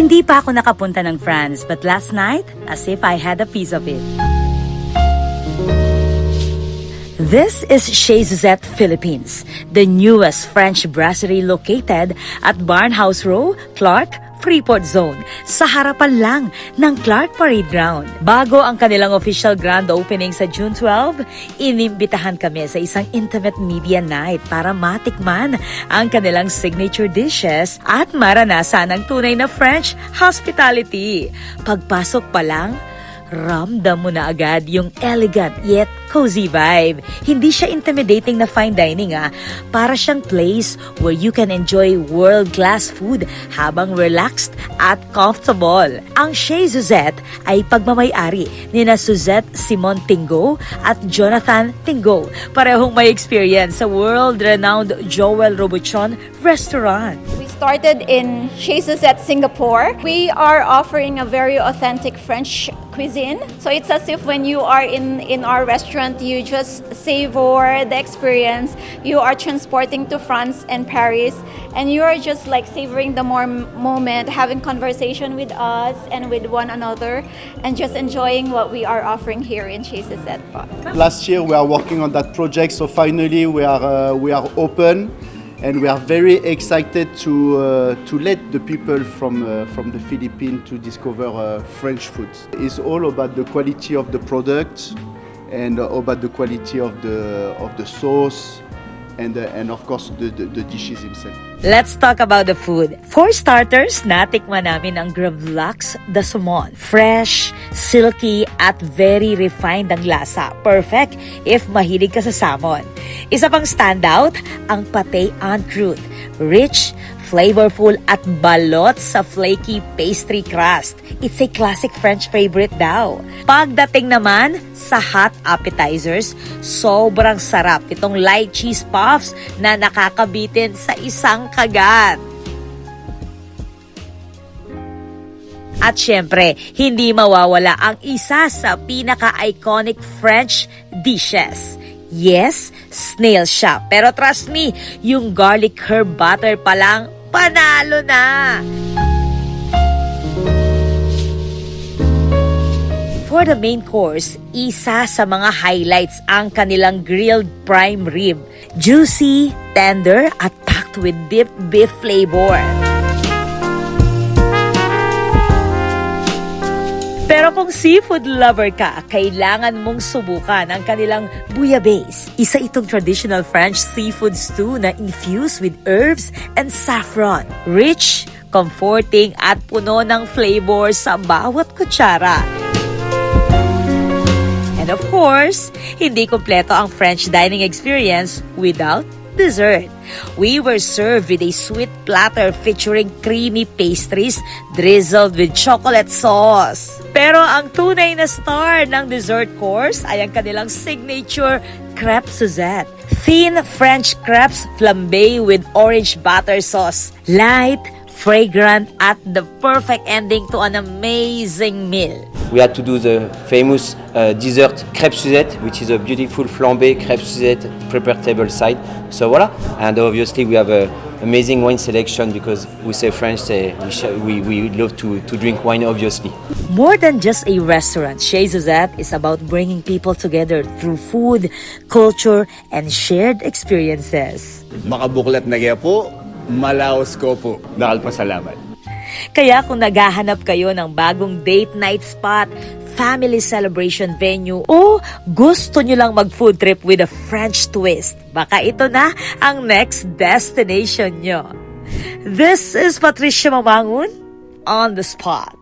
Hindi pa ako nakapunta ng France, but last night, as if I had a piece of it. This is Chez Suzette, Philippines, the newest French brasserie located at Barnhouse Row, Clark, Freeport Zone, sa harapan lang ng Clark Parade Ground. Bago ang kanilang official grand opening sa June 12, inimbitahan kami sa isang intimate media night para matikman ang kanilang signature dishes at maranasan ang tunay na French hospitality. Pagpasok pa lang, ramdam mo na agad yung elegant yet cozy vibe. Hindi siya intimidating na fine dining Para siyang place where you can enjoy world-class food habang relaxed at comfortable. Ang Chez Suzette ay pagmamay-ari nina Suzette Simon Tingo at Jonathan Tingo. Parehong may experience sa world-renowned Joel Robuchon restaurant. We started in Chez Suzette, Singapore. We are offering a very authentic French cuisine. So it's as if when you are in our restaurant, you just savor the experience. You are transporting to France and Paris, and you are just like savoring the moment, having conversation with us and with one another, and just enjoying what we are offering here in Chez Suzette. Last year we are working on that project, so finally we are open. And we are very excited to let the people from the Philippines to discover French food. It's all about the quality of the product and about the quality of the sauce and of course the dishes themselves. Let's talk about the food. For starters, natikman namin ang gravlax de saumon. Fresh, silky, at very refined ang lasa. Perfect if mahilig ka sa salmon. Isa pang standout, ang pate en croûte. Rich, flavorful at balot sa flaky pastry crust. It's a classic French favorite daw. Pagdating naman sa hot appetizers, sobrang sarap itong light cheese puffs na nakakabitin sa isang kagat. At syempre, hindi mawawala ang isa sa pinaka-iconic French dishes. Yes, snail siya. Pero trust me, yung garlic herb butter pa lang, panalo na! For the main course, isa sa mga highlights ang kanilang grilled prime rib. Juicy, tender, at packed with deep beef flavor. Pero kung seafood lover ka, kailangan mong subukan ang kanilang bouillabaisse. Isa itong traditional French seafood stew na infused with herbs and saffron. Rich, comforting at puno ng flavor sa bawat kutsara. And of course, hindi kumpleto ang French dining experience without dessert. We were served with a sweet platter featuring creamy pastries drizzled with chocolate sauce. Pero ang tunay na star ng dessert course ay ang kanilang signature crêpe Suzette. Thin French crepes flambé with orange butter sauce. Light, fragrant, at the perfect ending to an amazing meal. We had to do the famous dessert crêpe Suzette, which is a beautiful flambé crêpe Suzette prepared table side. So voila, and obviously we have an amazing wine selection because we say French, we love to drink wine obviously. More than just a restaurant, Chez Suzette is about bringing people together through food, culture, and shared experiences. Makabuklat na kaya po, malaos ko po. Salamat. Kaya kung naghahanap kayo ng bagong date night spot, family celebration venue, o gusto nyo lang mag-food trip with a French twist, baka ito na ang next destination nyo. This is Patricia Mamangun on the spot.